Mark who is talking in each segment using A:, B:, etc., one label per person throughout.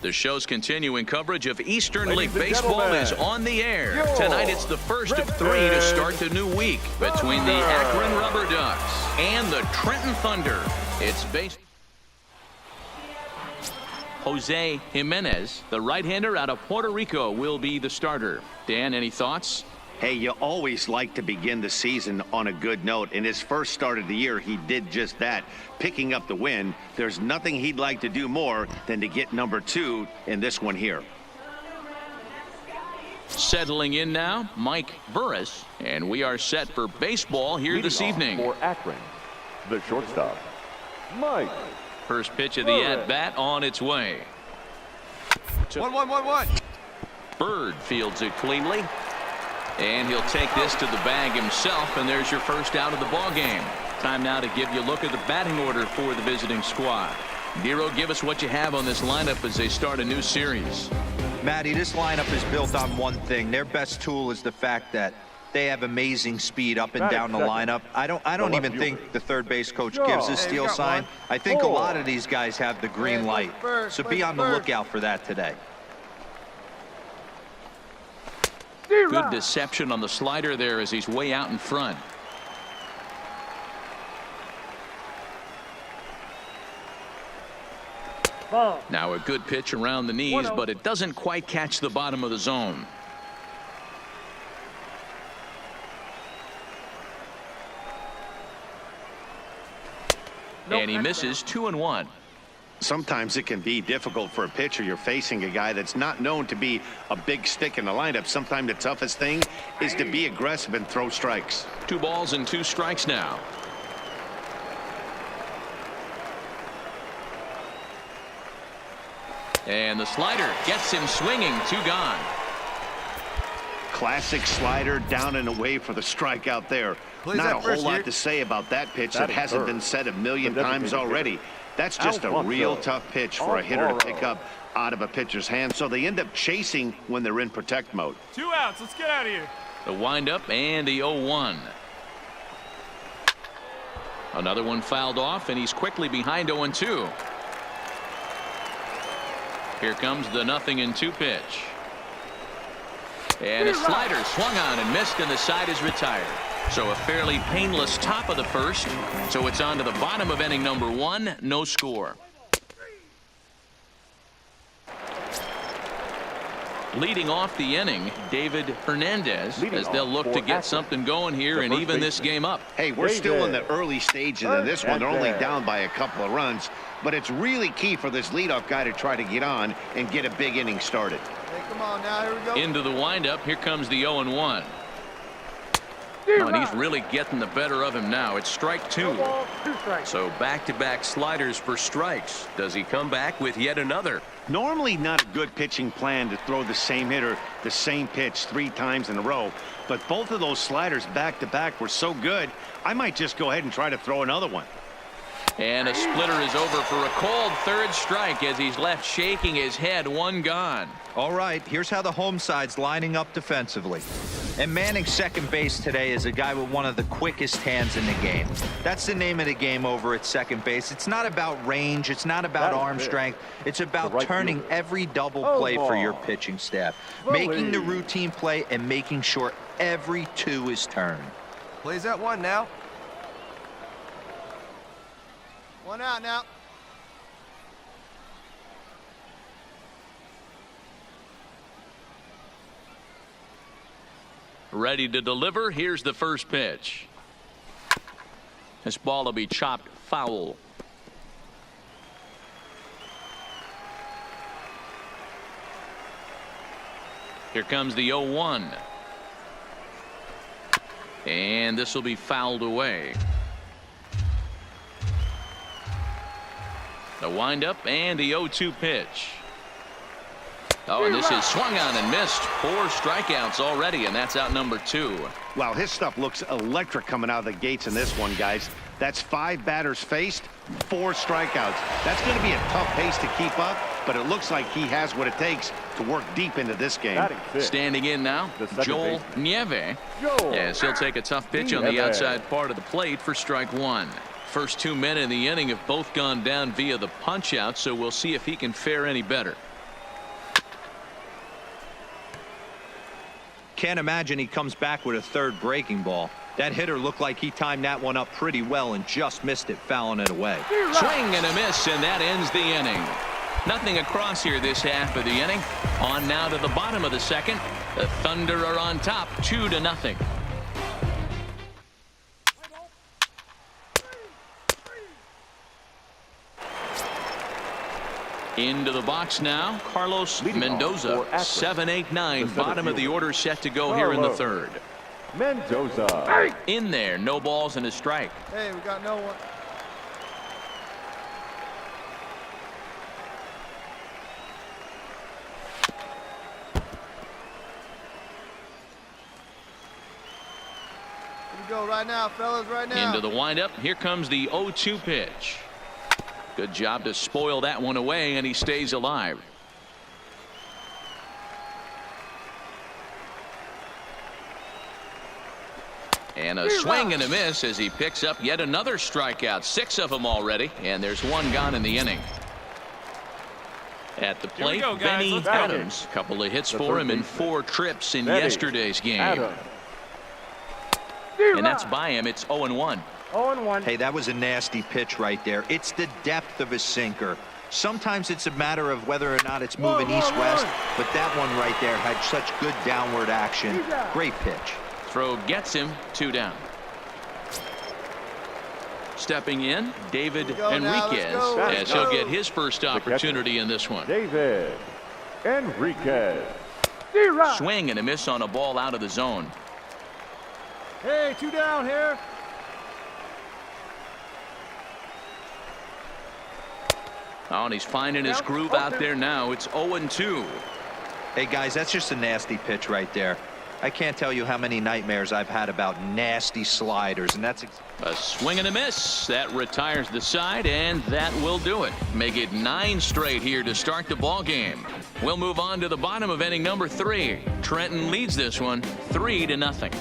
A: The show's continuing coverage of Eastern League Baseball is on the air. Tonight it's the first of 3 to start the new week between the Akron Rubber Ducks and the Trenton Thunder. It's based. Jose Jimenez, the right-hander out of Puerto Rico, will be the starter. Dan, any thoughts?
B: Hey, you always like to begin the season on a good note. In his first start of the year, he did just that, picking up the win. There's nothing he'd like to do more than to get number 2 in this one here.
A: Settling in now, Mike Burris, and we are set for baseball here this evening.
C: For Akron, the shortstop, Mike.
A: First pitch of the at-bat on its way.
D: 1-1-1-1.
A: Bird fields it cleanly. And he'll take this to the bag himself, and there's your first out of the ball game. Time now to give you a look at the batting order for the visiting squad. Nero, give us what you have on this lineup as they start a new series.
E: Matty, this lineup is built on one thing. Their best tool is the fact that they have amazing speed up and down the lineup. I don't even think the third base coach gives a steal sign. I think a lot of these guys have the green light. So be on the lookout for that today.
A: Good deception on the slider there as he's way out in front. Now a good pitch around the knees, but it doesn't quite catch the bottom of the zone. And he misses 2-1.
B: Sometimes it can be difficult for a pitcher. You're facing a guy that's not known to be a big stick in the lineup. Sometimes the toughest thing is to be aggressive and throw strikes.
A: 2 balls and 2 strikes now. And the slider gets him swinging. 2 gone.
B: Classic slider down and away for the strikeout there. Not a whole lot to say about that pitch that hasn't been said a million times already. That's just a real tough pitch for a hitter to pick up out of a pitcher's hand, so they end up chasing when they're in protect mode.
D: 2 outs. Let's get out of here.
A: The windup and the 0-1. Another one fouled off, and he's quickly behind 0-2. Here comes the 0-2 pitch. And a slider swung on and missed, and the side is retired. So a fairly painless top of the first. So it's on to the bottom of inning number 1. No score. Leading off the inning, David Hernandez, as they'll look to get something going here and even this game up.
B: Hey, we're still in the early stages of this one. They're only down by a couple of runs, but it's really key for this leadoff guy to try to get on and get a big inning started.
D: Hey, come on now. Here we go.
A: Into the windup. Here comes the 0-1. Oh, and he's really getting the better of him now. It's strike 2. So back-to-back sliders for strikes. Does he come back with yet another?
B: Normally not a good pitching plan to throw the same hitter the same pitch 3 times in a row, but both of those sliders back-to-back were so good, I might just go ahead and try to throw another one.
A: And a splitter is over for a called 3rd strike as he's left shaking his head. 1 gone.
E: All right, here's how the home side's lining up defensively. And manning second base today is a guy with one of the quickest hands in the game. That's the name of the game over at second base. It's not about range. It's not about arm strength. It's about turning every double play for your pitching staff, making the routine play and making sure every 2 is turned.
D: Plays at 1 now. 1 out now.
A: Ready to deliver. Here's the first pitch. This ball will be chopped foul. Here comes the 0-1. And this will be fouled away. The windup and the 0-2 pitch. Oh, and this is swung on and missed. 4 strikeouts already, and that's out number 2.
B: Wow, his stuff looks electric coming out of the gates in this one, guys. That's 5 batters faced, 4 strikeouts. That's going to be a tough pace to keep up, but it looks like he has what it takes to work deep into this game.
A: Standing in now, Joel Nieve. Yes, he'll take a tough pitch on the outside part of the plate for strike 1. First 2 men in the inning have both gone down via the punch out, so we'll see if he can fare any better.
E: Can't imagine he comes back with a third breaking ball. That hitter looked like he timed that one up pretty well and just missed it, fouling it away.
A: Swing and a miss, and that ends the inning. Nothing across here this half of the inning. On now to the bottom of the second. The Thunder are on top, 2-0. Into the box now, Carlos Mendoza, 7-8-9, bottom of the order, set to go here in the third.
C: Mendoza.
A: In there, no balls and a strike.
D: Hey, we got no one. Here we go right now, fellas, right now.
A: Into the windup, here comes the 0-2 pitch. Good job to spoil that one away, and he stays alive. And a swing and a miss as he picks up yet another strikeout. 6 of them already, and there's one gone in the inning. At the plate, Benny Adams. Couple of hits for him in 4 trips in yesterday's game. And that's by him. It's 0-1.
D: 0-1.
E: Hey, that was a nasty pitch right there. It's the depth of a sinker. Sometimes it's a matter of whether or not it's moving east-west, but that one right there had such good downward action. Great pitch.
A: Throw gets him, 2 down. Stepping in, David Enriquez, as he'll get his first opportunity in this one.
C: David Enriquez.
A: Swing and a miss on a ball out of the zone.
D: Hey, 2 down here.
A: Oh, and he's finding his groove out there now. It's 0-2.
E: Hey, guys, that's just a nasty pitch right there. I can't tell you how many nightmares I've had about nasty sliders, and that's
A: a swing and a miss. That retires the side, and that will do it. Make it 9 straight here to start the ball game. We'll move on to the bottom of inning number 3. Trenton leads this one 3-0.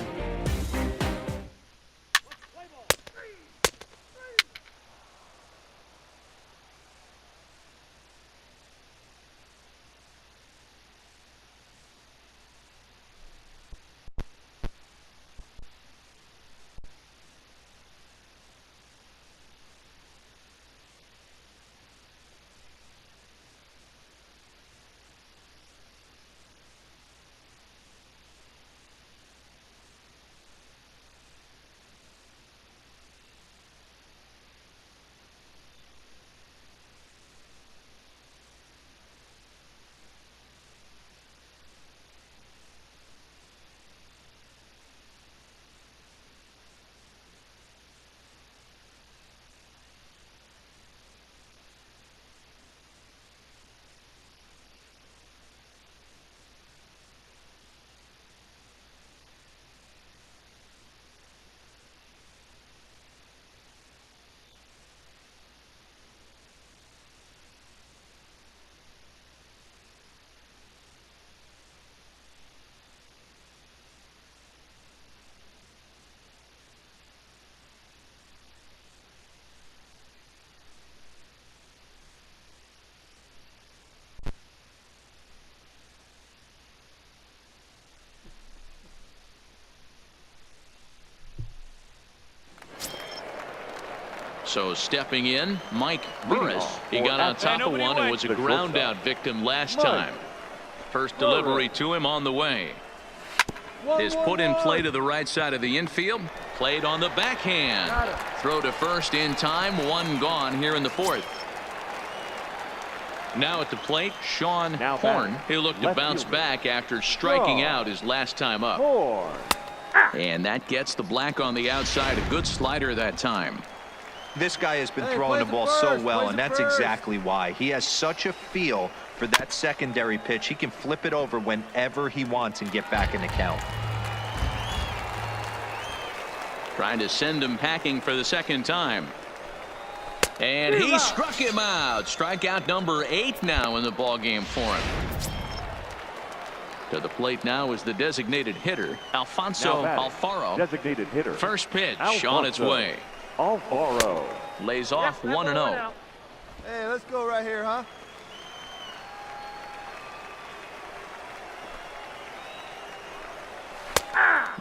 A: So stepping in, Mike Burris. He got on top of one and was a ground out victim last time. First delivery to him on the way. Is put in play to the right side of the infield. Played on the backhand. Throw to first in time. 1 gone here in the 4th. Now at the plate, Sean Horn. He'll look to bounce back after striking out his last time up. And that gets the black on the outside. A good slider that time.
E: This guy has been throwing the ball so well, and that's exactly why. He has such a feel for that secondary pitch. He can flip it over whenever he wants and get back in the count.
A: Trying to send him packing for the second time. And he struck him out. Strikeout number 8 now in the ballgame for him. To the plate now is the designated hitter, Alfonso Alfaro.
C: Designated hitter.
A: First pitch on its way.
C: Alfaro.
A: Lays off 1-0.
D: Hey, let's go right here, huh?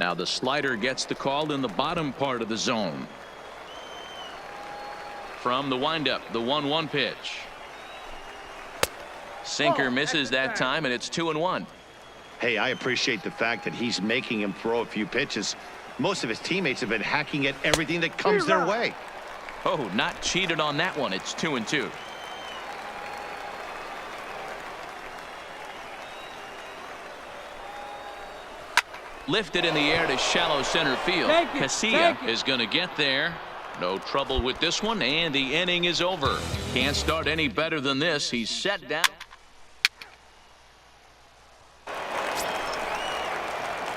A: Now the slider gets the call in the bottom part of the zone. From the windup, the 1-1 pitch. Sinker misses that time, and it's 2-1.
B: Hey, I appreciate the fact that he's making him throw a few pitches. Most of his teammates have been hacking at everything that comes their way.
A: Oh, not cheated on that one. It's 2-2. Lifted in the air to shallow center field. Casilla is going to get there. No trouble with this one, and the inning is over. Can't start any better than this. He's set down.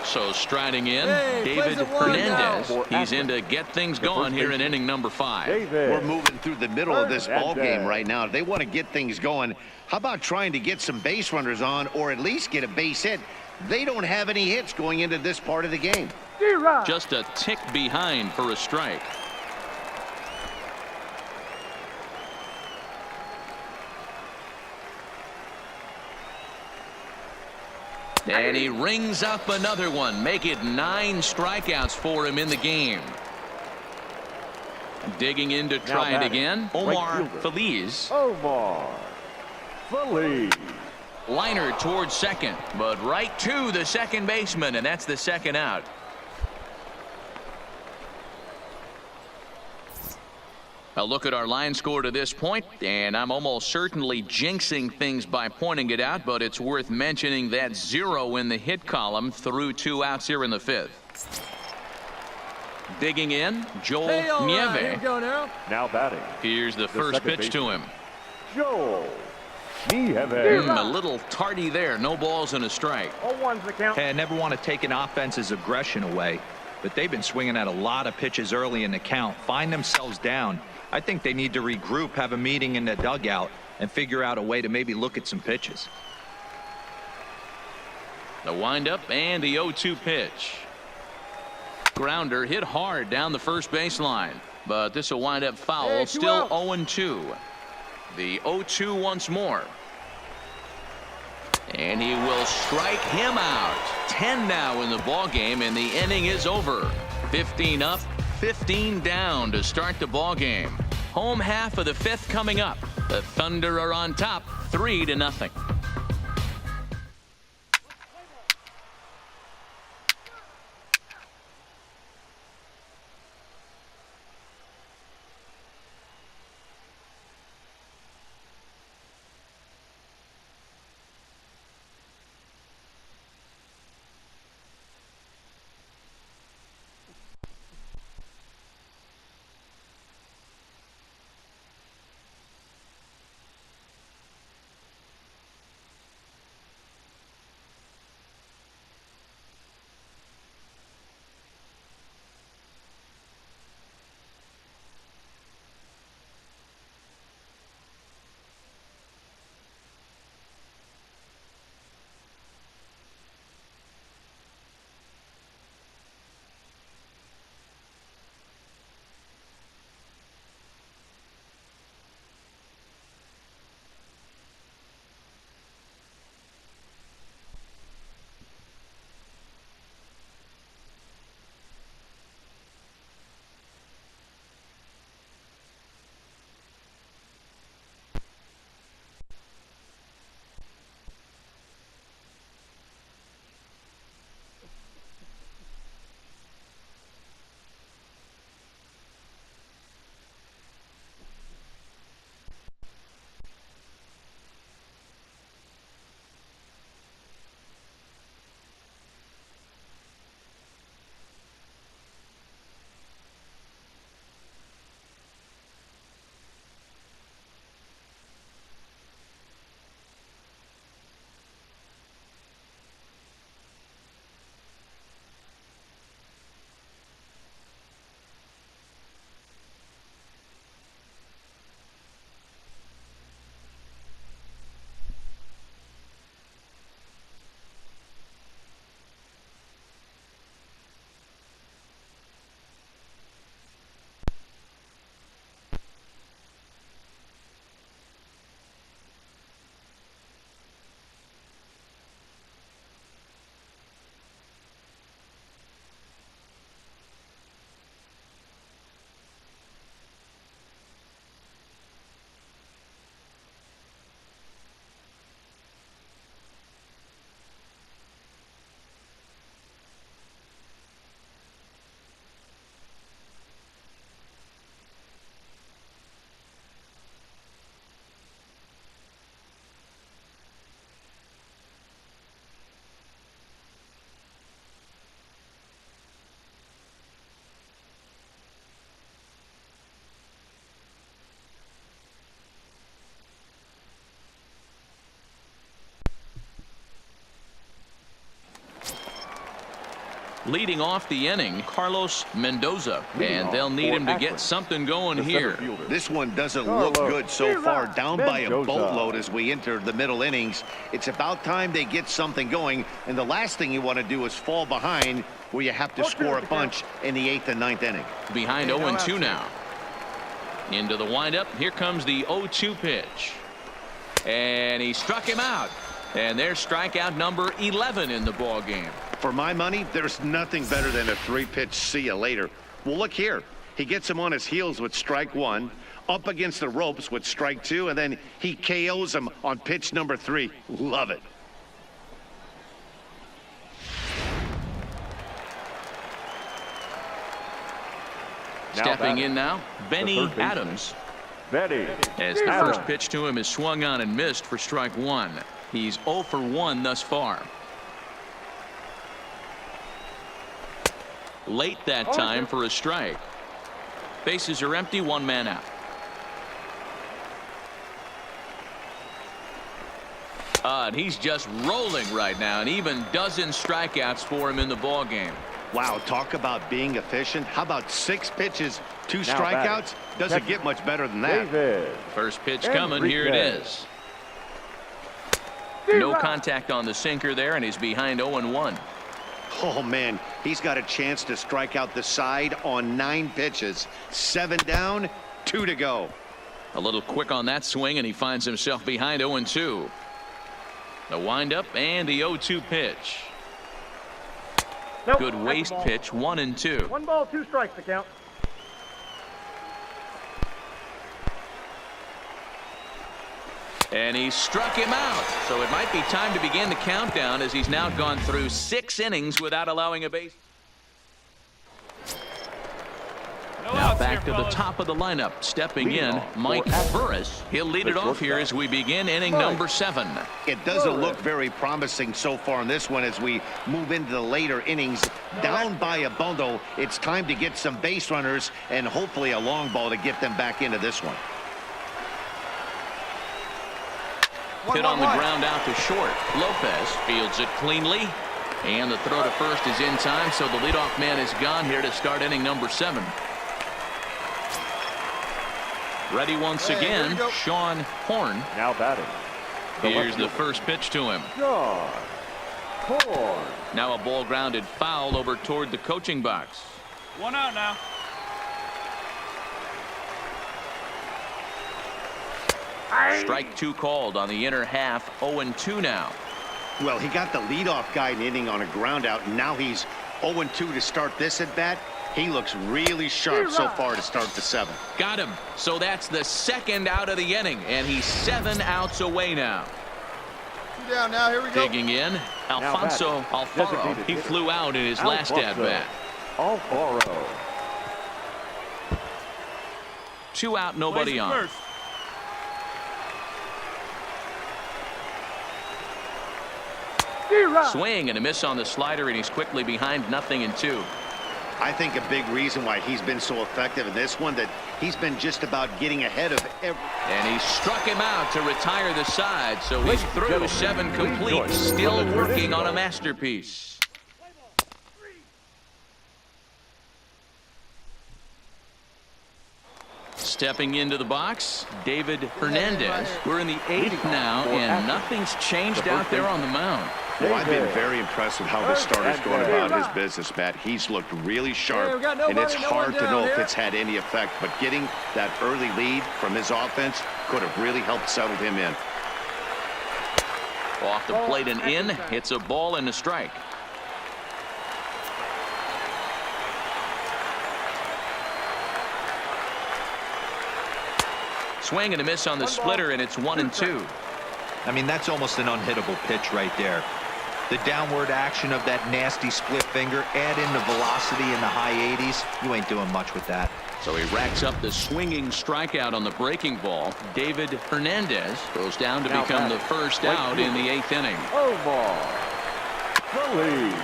A: So striding in, David Hernandez. He's in to get things going here in inning number 5.
B: We're moving through the middle of this ball game right now. If they want to get things going, how about trying to get some base runners on, or at least get a base hit? They don't have any hits going into this part of the game.
A: Just a tick behind for a strike. And he rings up another one. Make it 9 strikeouts for him in the game. Digging in to try it again. Omar Feliz.
C: Omar Feliz.
A: Liner towards second, but right to the second baseman, and that's the second out. A look at our line score to this point, and I'm almost certainly jinxing things by pointing it out, but it's worth mentioning that 0 in the hit column through 2 outs here in the 5th. Digging in, Joel Nieve.
D: Here we go now.
C: Now batting.
A: Here's the first pitch to him.
C: Joel Nieve.
A: A little tardy there. No balls and a strike.
D: 0-1's the count.
E: Hey, I never want to take an offense's aggression away, but they've been swinging at a lot of pitches early in the count. Find themselves down. I think they need to regroup, have a meeting in the dugout, and figure out a way to maybe look at some pitches.
A: The windup and the 0-2 pitch. Grounder hit hard down the first baseline, but this will wind up foul.
D: Hey,
A: Still
D: out.
A: 0-2. The 0-2 once more. And he will strike him out. 10 now in the ball game, and the inning is over. 15 up, 15 down to start the ball game. Home half of the 5th coming up. The Thunder are on top, 3-0. Leading off the inning, Carlos Mendoza, and they'll need him to get something going here.
B: This one doesn't look good so far, down by a boatload as we enter the middle innings. It's about time they get something going, and the last thing you want to do is fall behind where you have to score a bunch in the 8th and 9th inning.
A: Behind 0-2 now. Into the windup. Here comes the 0-2 pitch. And he struck him out. And there's strikeout number 11 in the ball game.
B: For my money, there's nothing better than a 3-pitch see you later. Well, look here. He gets him on his heels with strike 1, up against the ropes with strike 2, and then he KOs him on pitch number 3. Love it.
A: Stepping in now, Benny Adams. As the first pitch to him is swung on and missed for strike 1. He's 0 for 1 thus far. Late that time for a strike. Bases are empty, 1 man out. And he's just rolling right now, and even dozen strikeouts for him in the ball game.
B: Wow, talk about being efficient. How about 6 pitches, 2 strikeouts? Doesn't get much better than that.
A: First pitch coming. Here it is. No contact on the sinker there, and he's behind 0-1.
B: Oh, man, he's got a chance to strike out the side on 9 pitches. 7 down, 2 to go.
A: A little quick on that swing, and he finds himself behind 0-2. The windup and the 0-2 pitch. Good waste pitch, 1-2.
D: 1 ball, 2 strikes to count.
A: And he struck him out. So it might be time to begin the countdown, as he's now gone through 6 innings without allowing a base. Now back to the top of the lineup. Stepping in, Mike Burris. He'll lead it off here as we begin inning number 7.
B: It doesn't look very promising so far in this one as we move into the later innings. Down by a bundle, it's time to get some base runners and hopefully a long ball to get them back into this one.
A: Hit on the ground out to short. Lopez fields it cleanly. And the throw to first is in time, so the leadoff man is gone here to start inning number 7. Ready once again, Sean Horn.
C: Now batting.
A: Here's the first pitch to him.
C: Sean Horn.
A: Now a ball grounded foul over toward the coaching box.
F: 1 out now.
A: Strike 2 called on the inner half. 0-2 now.
B: Well, he got the leadoff guy in the inning on a ground out, and now he's 0-2 to start this at bat. He looks really sharp so far to start the 7th.
A: Got him. So that's the 2nd out of the inning, and he's 7 outs away now.
D: 2 down now. Here we go.
A: Digging in, Alfonso Alfaro. He flew out in his last at bat.
C: Alfaro.
A: 2 out, nobody on.
F: First.
A: Swing and a miss on the slider, and he's quickly behind 0-2.
B: I think a big reason why he's been so effective in this one that he's been just about getting ahead of every.
A: And he struck him out to retire the side, so he's through 7 complete, still working on a masterpiece. Stepping into the box, David Hernandez. We're in the 8th now, and nothing's changed out there on the mound.
B: Well, I've been very impressed with how this starter's going about his business, Matt. He's looked really sharp, and it's hard to know if it's had any effect, but getting that early lead from his offense could have really helped settle him in.
A: Off the plate and in, it's a ball and a strike. Swing and a miss on the splitter, and it's 1-2.
E: I mean, that's almost an unhittable pitch right there. The downward action of that nasty split finger, add in the velocity in the high 80s, you ain't doing much with that.
A: So he racks up the swinging strikeout on the breaking ball. David Hernandez goes down to become the first out in the 8th inning.
C: Omar. The lead.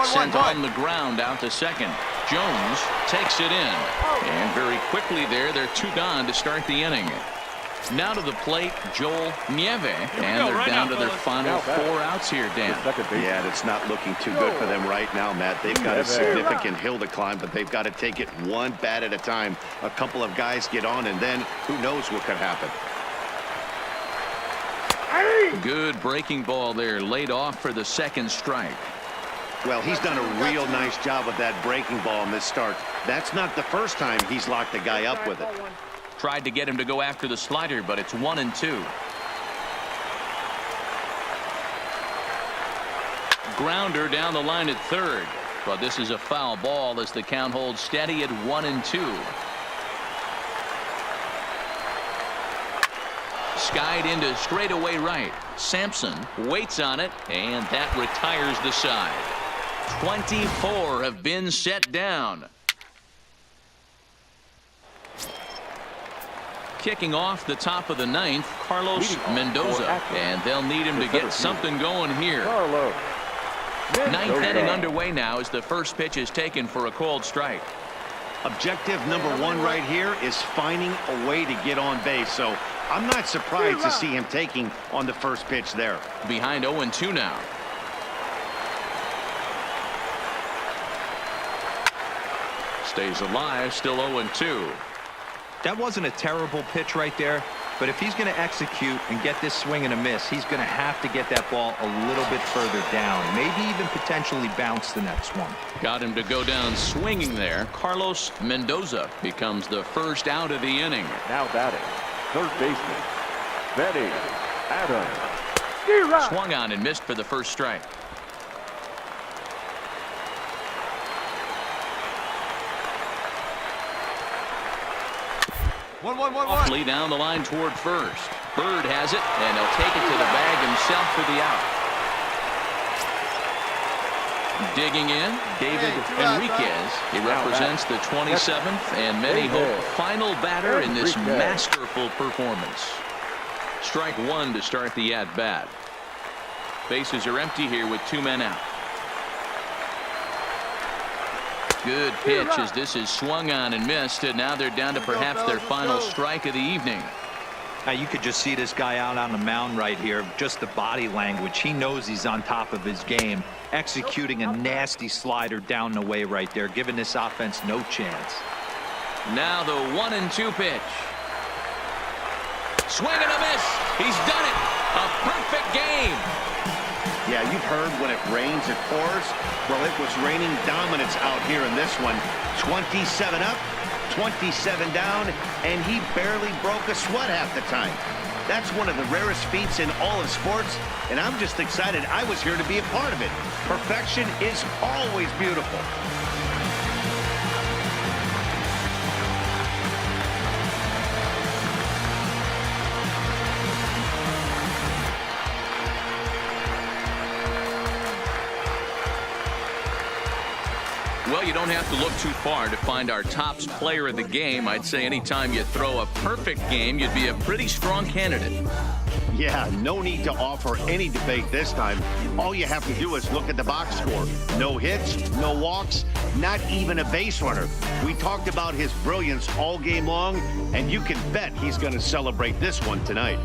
A: Sent on the ground out to second. Jones takes it in. And very quickly there, they're 2 gone to start the inning. Now to the plate, Joel Nieve. And they're down to their final 4 outs here, Dan.
B: Yeah, it's not looking too good for them right now, Matt. They've got a significant hill to climb, but they've got to take it one bat at a time. A couple of guys get on, and then who knows what could happen.
A: Good breaking ball there, laid off for the 2nd strike.
B: Well, he's done a real nice job with that breaking ball in this start. That's not the first time he's locked a guy up with it.
A: Tried to get him to go after the slider, but it's 1-2. Grounder down the line at 3rd. But this is a foul ball as the count holds steady at 1-2. Skied into straightaway right. Sampson waits on it, and that retires the side. 24 have been set down. Kicking off the top of the 9th, Carlos Mendoza, and they'll need him to get something going here. 9th inning underway now as the first pitch is taken for a called strike.
B: Objective number 1 right here is finding a way to get on base, so I'm not surprised to see him taking on the first pitch there.
A: Behind 0-2 now. Stays alive, still 0-2.
E: That wasn't a terrible pitch right there, but if he's going to execute and get this swing and a miss, he's going to have to get that ball a little bit further down, maybe even potentially bounce the next one.
A: Got him to go down swinging there. Carlos Mendoza becomes the first out of the inning.
C: Now batting, 3rd baseman, Benny Adams.
A: Swung on and missed for the first strike.
D: 1-1-1-1.
A: Offly down the line toward first. Bird has it, and he'll take it to the bag himself for the out. Digging in, David Enriquez. He represents the 27th and many hope final batter in this masterful performance. Strike 1 to start the at-bat. Bases are empty here with 2 men out. Good pitch as this is swung on and missed, and now they're down to perhaps their final strike of the evening.
E: Now you could just see this guy out on the mound right here, just the body language. He knows he's on top of his game, executing a nasty slider down the way right there, giving this offense no chance.
A: Now the 1-2 pitch. Swing and a miss. He's done it. A perfect game.
B: Yeah, you've heard when it rains, it pours. Well, it was raining dominance out here in this one. 27 up, 27 down, and he barely broke a sweat half the time. That's one of the rarest feats in all of sports, and I'm just excited I was here to be a part of it. Perfection is always beautiful.
A: Well, you don't have to look too far to find our tops player of the game. I'd say anytime you throw a perfect game, you'd be a pretty strong candidate.
B: Yeah, no need to offer any debate this time. All you have to do is look at the box score. No hits, no walks, not even a base runner. We talked about his brilliance all game long, and you can bet he's going to celebrate this one tonight.